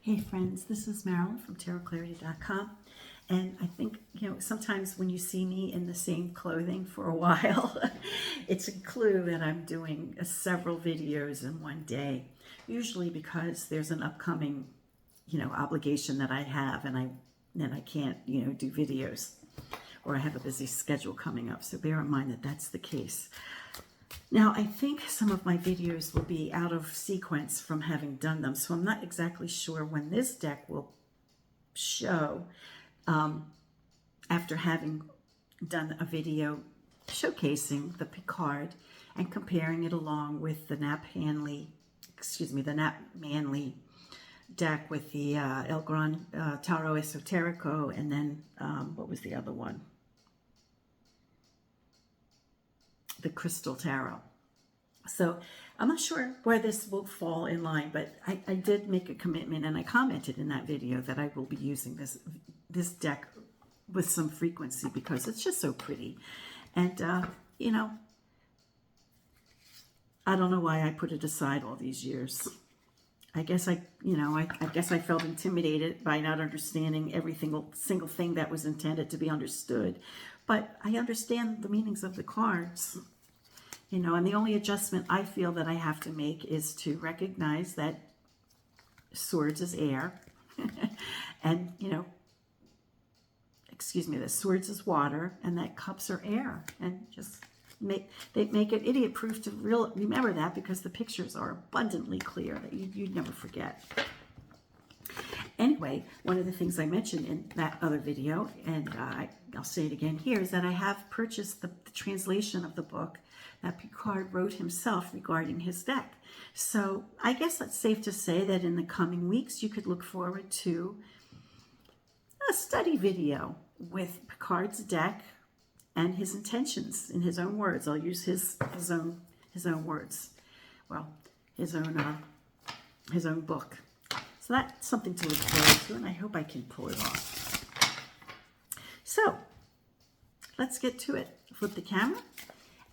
Hey friends, this is Marilyn from tarotclarity.com, and I think, sometimes when you see me in the same clothing for a while, it's a clue that I'm doing several videos in one day, usually because there's an upcoming, obligation that I have, and I can't, do videos, or I have a busy schedule coming up, so bear in mind that that's the case. Now, I think some of my videos will be out of sequence from having done them, so I'm not exactly sure when this deck will show after having done a video showcasing the Picard and comparing it along with the Nap Manley deck with the El Gran Tarot Esoterico, and then what was the other one? The Crystal Tarot. So I'm not sure where this will fall in line, but I did make a commitment, and I commented in that video that I will be using this deck with some frequency because it's just so pretty. And I don't know why I put it aside all these years. I guess I felt intimidated by not understanding every single thing that was intended to be understood. But I understand the meanings of the cards, and the only adjustment I feel that I have to make is to recognize that swords is air, and, that swords is water, and that cups are air, and just make it idiot-proof to remember that, because the pictures are abundantly clear that you'd never forget. Anyway, one of the things I mentioned in that other video, and I'll say it again here, is that I have purchased the translation of the book that Picard wrote himself regarding his deck. So I guess it's safe to say that in the coming weeks, you could look forward to a study video with Picard's deck and his intentions in his own words. I'll use his own words. Well, his own book. So that's something to look forward to, and I hope I can pull it off. So let's get to it. Flip the camera,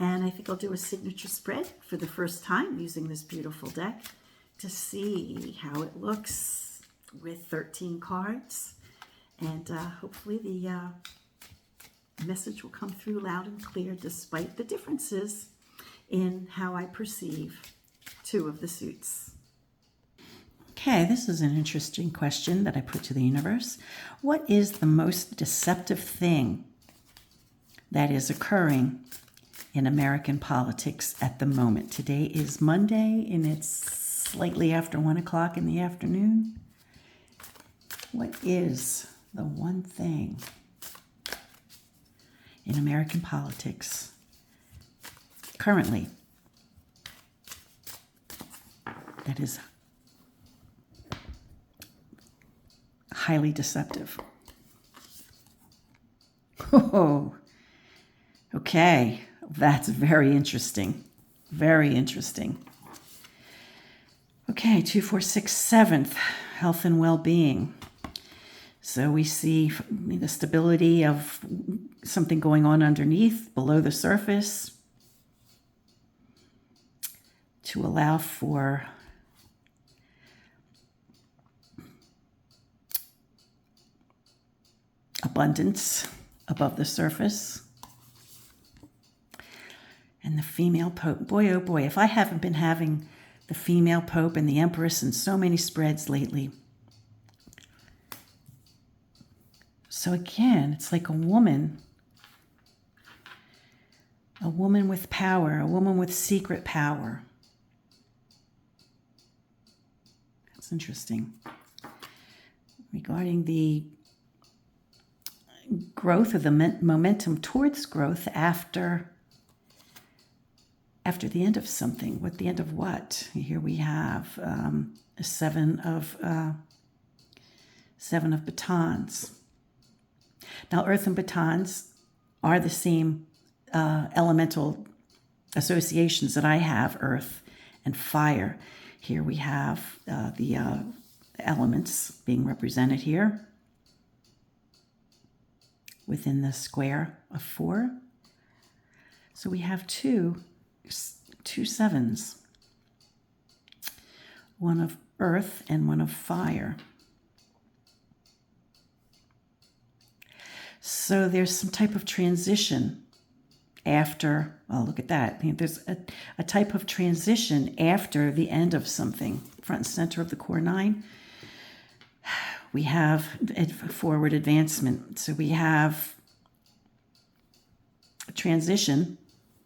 and I think I'll do a signature spread for the first time using this beautiful deck to see how it looks with 13 cards, and hopefully the message will come through loud and clear despite the differences in how I perceive two of the suits. Okay, this is an interesting question that I put to the universe. What is the most deceptive thing that is occurring in American politics at the moment? Today is Monday, and it's slightly after 1 o'clock in the afternoon. What is the one thing in American politics currently that is highly deceptive? Oh, okay. That's very interesting. Very interesting. Okay, 2, 4, 6, 7th, health and well-being. So we see the stability of something going on underneath, below the surface, to allow for abundance above the surface. And the female pope. Boy, oh boy, if I haven't been having the female pope and the empress in so many spreads lately. So again, it's like a woman with power, a woman with secret power. That's interesting. Regarding the growth of the momentum towards growth after the end of something. What the end of what? Here we have a seven of batons. Now, earth and batons are the same elemental associations that I have, earth and fire. Here we have the elements being represented here within the square of 4. So we have two sevens, one of earth and one of fire. So there's some type of transition after, well, look at that. There's a type of transition after the end of something. Front and center of the core 9. We have forward advancement. So we have a transition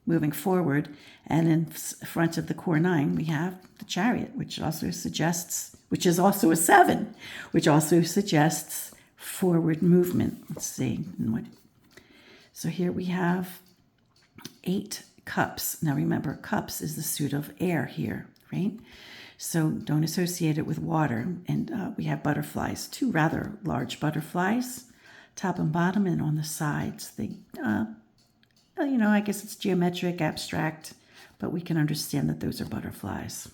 moving forward. And in front of the core 9, we have the Chariot, which also suggests, which is also a 7, which also suggests forward movement. Let's see. So here we have 8 cups. Now remember, cups is the suit of air here, right? So don't associate it with water. And we have butterflies, 2 rather large butterflies, top and bottom, and on the sides. They, I guess it's geometric, abstract, but we can understand that those are butterflies.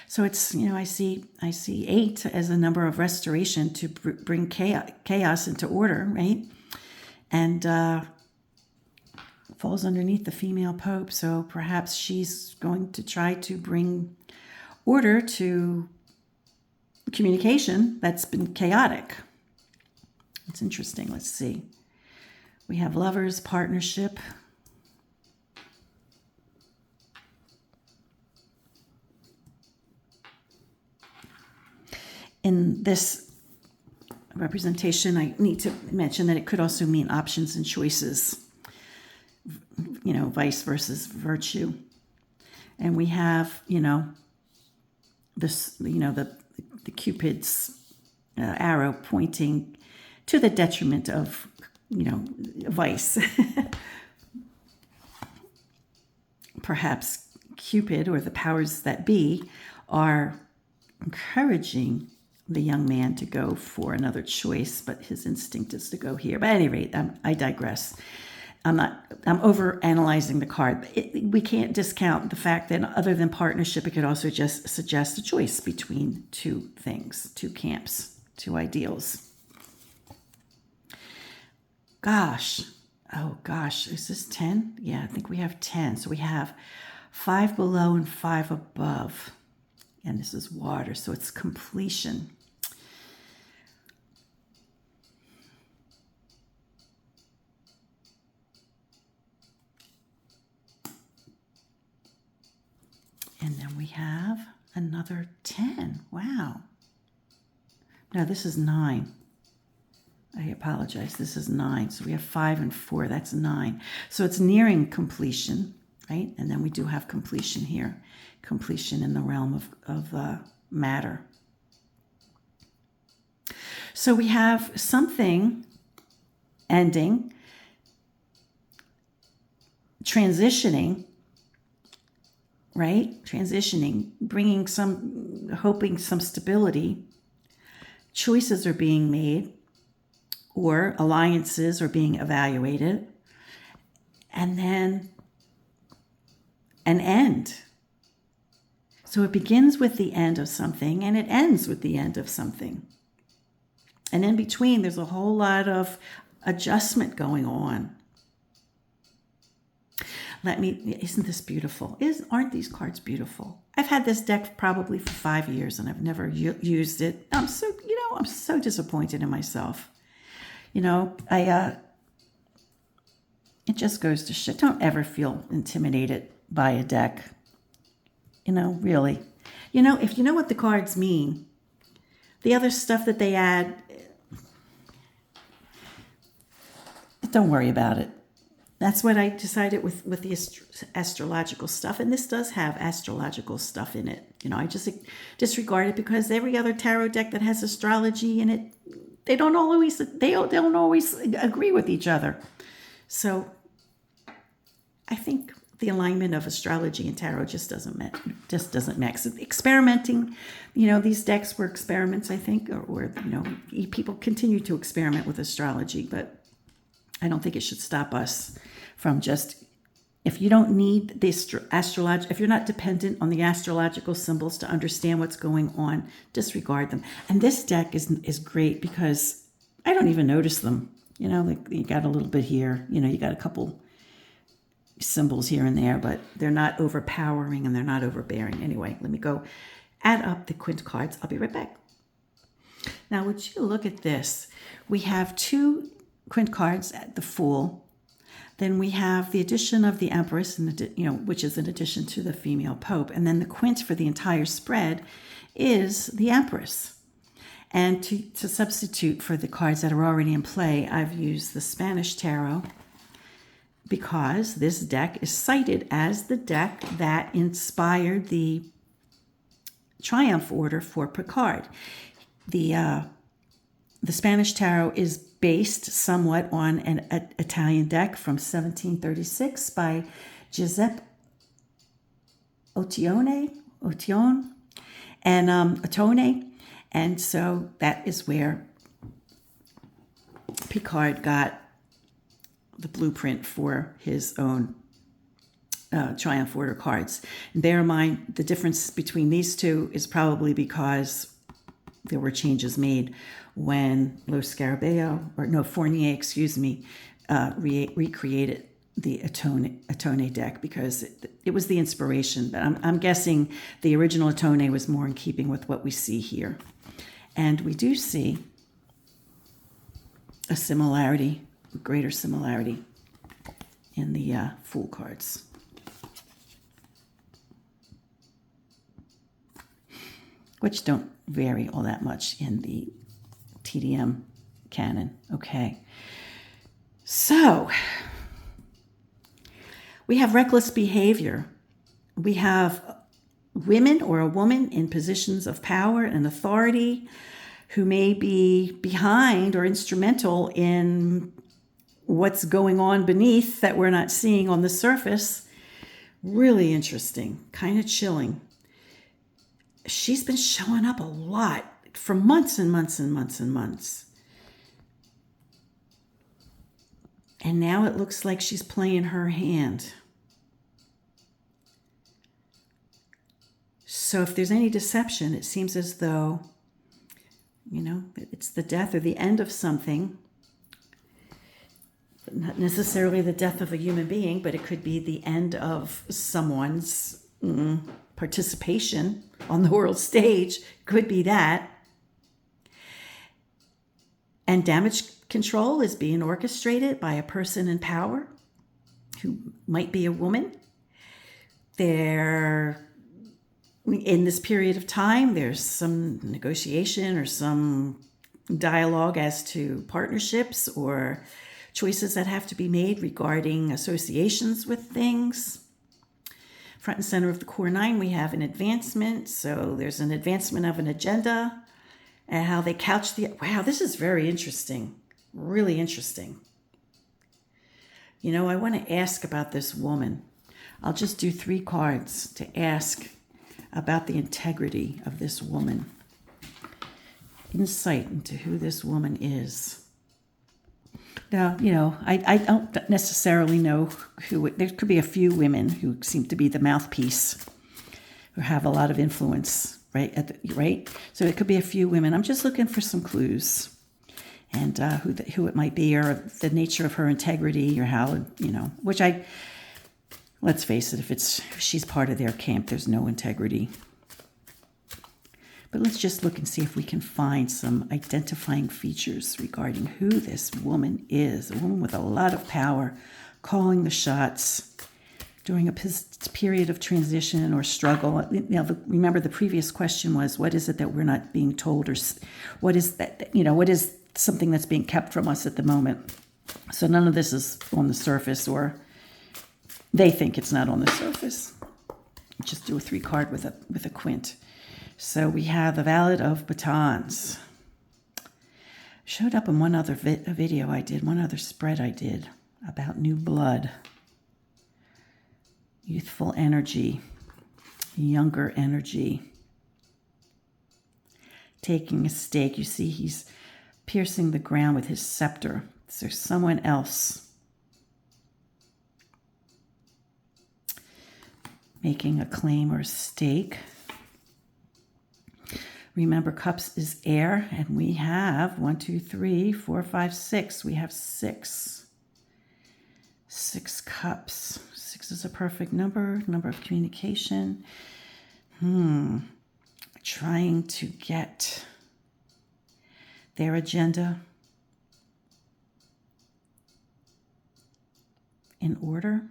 So it's, I see 8 as a number of restoration to bring chaos into order, right? And falls underneath the female pope. So perhaps she's going to try to bring order to communication that's been chaotic. It's interesting. Let's see. We have lovers, partnership. In this representation, I need to mention that it could also mean options and choices, vice versus virtue. And we have, this, the Cupid's arrow pointing to the detriment of, vice. Perhaps Cupid or the powers that be are encouraging the young man to go for another choice, but his instinct is to go here. But at any rate, I digress. I'm over analyzing the card. We can't discount the fact that other than partnership, it could also just suggest a choice between 2 things, 2 camps, 2 ideals. Oh gosh, is this 10? Yeah, I think we have 10. So we have 5 below and 5 above. And this is water, so it's completion. And then we have another 10. Wow. No, this is 9. I apologize. This is 9. So we have 5 and 4. That's 9. So it's nearing completion, right? And then we do have completion here. Completion in the realm of matter. So we have something ending, transitioning, right? Transitioning, bringing hoping some stability. Choices are being made, or alliances are being evaluated. And then an end. So it begins with the end of something and it ends with the end of something. And in between, there's a whole lot of adjustment going on. Isn't this beautiful? Aren't these cards beautiful? I've had this deck probably for 5 years and I've never used it. I'm so disappointed in myself. It just goes to shit. Don't ever feel intimidated by a deck. Really. If you know what the cards mean, the other stuff that they add, don't worry about it. That's what I decided with the astrological stuff. And this does have astrological stuff in it. I just disregard it because every other tarot deck that has astrology in it, they don't always agree with each other. So I think the alignment of astrology and tarot just doesn't mix. Experimenting, these decks were experiments, I think, or people continue to experiment with astrology, but I don't think it should stop us from just, if you don't need this if you're not dependent on the astrological symbols to understand what's going on, disregard them. And this deck is great because I don't even notice them. You got a little bit here, you got a couple symbols here and there, but they're not overpowering and they're not overbearing. Anyway, let me go add up the quint cards. I'll be right back. Now, would you look at this? We have 2 quint cards at the Fool. Then we have the addition of the Empress, which is an addition to the female Pope. And then the quint for the entire spread is the Empress. And to substitute for the cards that are already in play, I've used the Spanish Tarot, because this deck is cited as the deck that inspired the Triumph Order for Picard. The Spanish Tarot is based somewhat on an Italian deck from 1736 by Giuseppe Ottone, and so that is where Picard got the blueprint for his own Triumph Order cards. And bear in mind, the difference between these two is probably because there were changes made when Fournier, recreated the Ottone deck, because it was the inspiration. But I'm guessing the original Ottone was more in keeping with what we see here. And we do see a similarity, a greater similarity in the Fool cards. Which don't vary all that much in the TDM canon. Okay. So, we have reckless behavior. We have women or a woman in positions of power and authority who may be behind or instrumental in what's going on beneath that we're not seeing on the surface. Really interesting, kind of chilling. She's been showing up a lot for months and months and months and months. And now it looks like she's playing her hand. So if there's any deception, it seems as though, it's the death or the end of something. Not necessarily the death of a human being, but it could be the end of someone's participation on the world stage. Could be that. And damage control is being orchestrated by a person in power who might be a woman. In this period of time, there's some negotiation or some dialogue as to partnerships or choices that have to be made regarding associations with things. Front and center of the core 9, we have an advancement. So there's an advancement of an agenda and how they couch wow, this is very interesting. Really interesting. I want to ask about this woman. I'll just do 3 cards to ask about the integrity of this woman. Insight into who this woman is. Now, I don't necessarily know who. There could be a few women who seem to be the mouthpiece, who have a lot of influence, right? Right. So it could be a few women. I'm just looking for some clues, and who it might be, or the nature of her integrity, or how Which let's face it, if she's part of their camp, there's no integrity. But let's just look and see if we can find some identifying features regarding who this woman is. A woman with a lot of power, calling the shots during a period of transition or struggle. Remember the previous question was, what is it that we're not being told, or what is that, what is something that's being kept from us at the moment? So none of this is on the surface, or they think it's not on the surface. Just do a 3 card with a quint. So we have the Valet of Batons. Showed up in one other video I did, one other spread I did about new blood, youthful energy, younger energy, taking a stake. You see he's piercing the ground with his scepter. So there's someone else making a claim or a stake. Remember, cups is air, and we have 1, 2, 3, 4, 5, 6. We have 6. 6 cups. 6 is a perfect number of communication. Trying to get their agenda in order.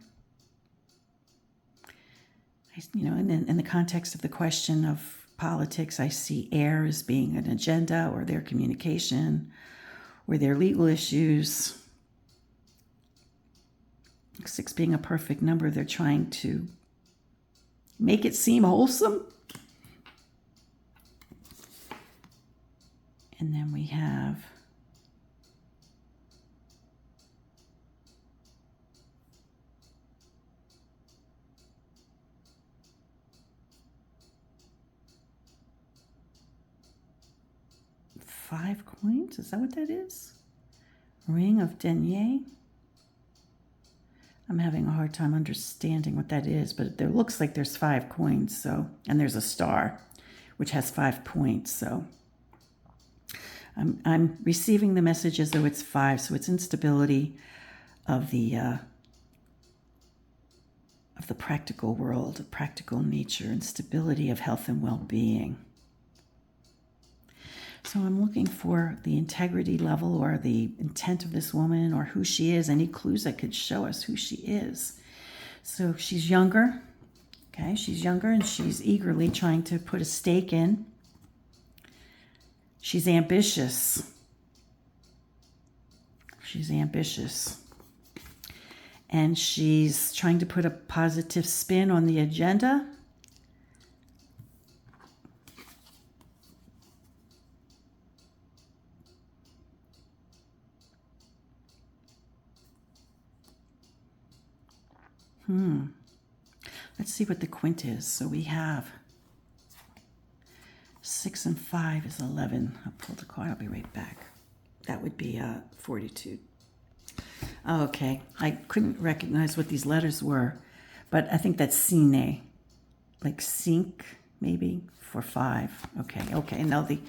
In the context of the question of politics, I see air as being an agenda or their communication or their legal issues. 6 being a perfect number, they're trying to make it seem wholesome. And then we have five coins. Is that what that is? Ring of Deniers. I'm having a hard time understanding what that is, but there looks like there's 5 coins. So, and there's a star, which has 5 points. So, I'm receiving the message as though it's 5. So it's instability of the practical world, of practical nature, instability of health and well-being. So I'm looking for the integrity level or the intent of this woman or who she is, any clues that could show us who she is. So she's younger, okay? She's younger and she's eagerly trying to put a stake in. She's ambitious. She's ambitious. And she's trying to put a positive spin on the agenda. Let's see what the quint is. So we have 6 and 5 is 11. I'll pull the card. I'll be right back. That would be fortitude. Okay. I couldn't recognize what these letters were, but I think that's sine, like sink, maybe, for 5. Okay. Now the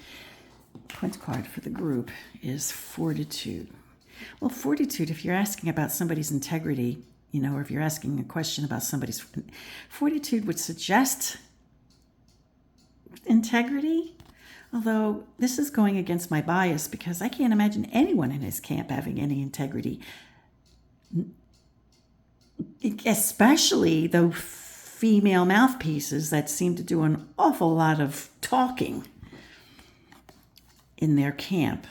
quint card for the group is fortitude. Well, fortitude, if you're asking about somebody's integrity, or if you're asking a question about somebody's fortitude would suggest integrity, although this is going against my bias because I can't imagine anyone in his camp having any integrity, especially the female mouthpieces that seem to do an awful lot of talking in their camp.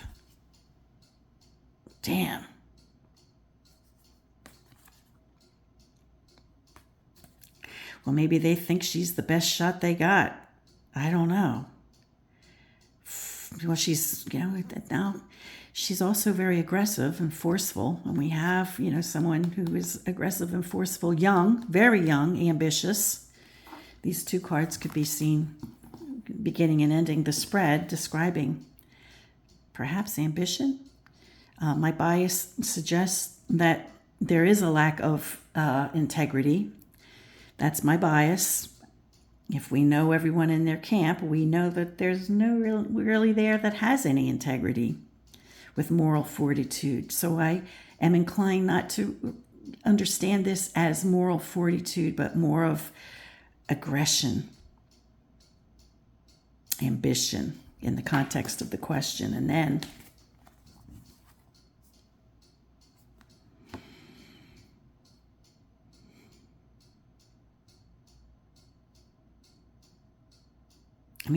Damn. Well, maybe they think she's the best shot they got. I don't know. Well, she's, now she's also very aggressive and forceful. And we have, someone who is aggressive and forceful, young, very young, ambitious. These 2 cards could be seen beginning and ending the spread, describing perhaps ambition. My bias suggests that there is a lack of integrity. That's my bias. If we know everyone in their camp, we know that there's no really there that has any integrity with moral fortitude. So I am inclined not to understand this as moral fortitude, but more of aggression, ambition in the context of the question. And then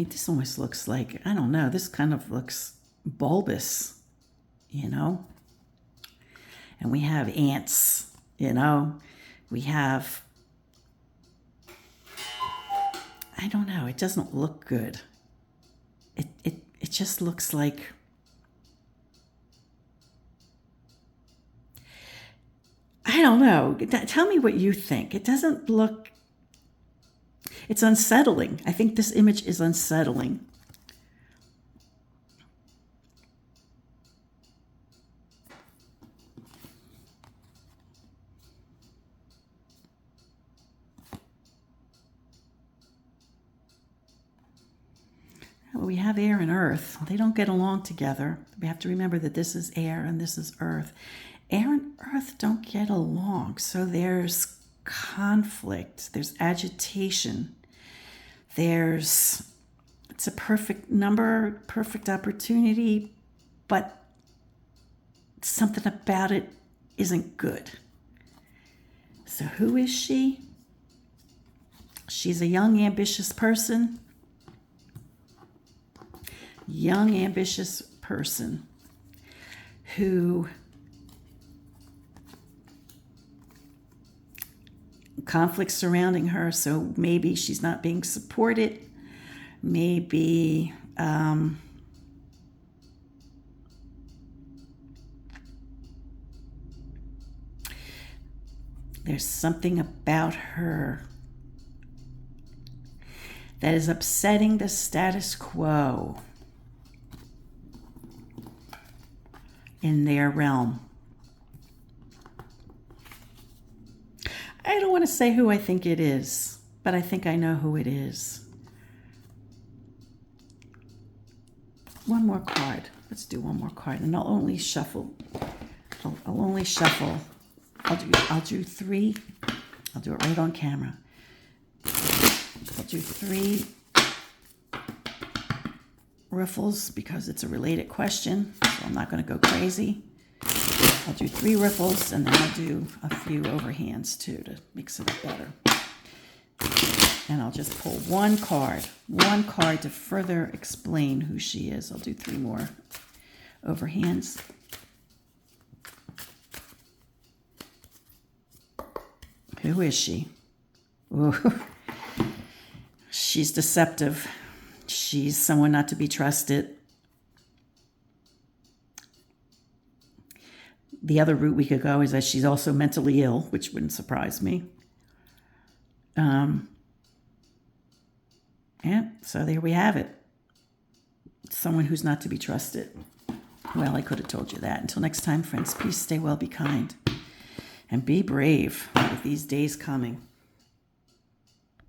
this almost looks like, I don't know, this kind of looks bulbous, And we have ants, We have, I don't know, it doesn't look good. It just looks like, I don't know. Tell me what you think. It doesn't look, it's unsettling. I think this image is unsettling. We have air and earth. They don't get along together. We have to remember that this is air and this is earth. Air and earth don't get along. So there's conflict, there's agitation, it's a perfect number, perfect opportunity, but something about it isn't good. So who is she? She's a young, ambitious person. Young, ambitious person who conflicts surrounding her, so maybe she's not being supported. Maybe there's something about her that is upsetting the status quo in their realm. I don't want to say who I think it is, but I think I know who it is. One more card. Let's do one more card, and I'll only shuffle. I'll only shuffle. I'll do three. I'll do it right on camera. I'll do three riffles because it's a related question, so I'm not going to go crazy. I'll do three riffles, and then I'll do a few overhands too to mix it up better. And I'll just pull one card to further explain who she is. I'll do three more overhands. Who is she? Ooh. She's deceptive. She's someone not to be trusted. The other route we could go is that she's also mentally ill, which wouldn't surprise me. Yeah, so there we have it. Someone who's not to be trusted. Well, I could have told you that. Until next time, friends, peace, stay well, be kind, and be brave with these days coming.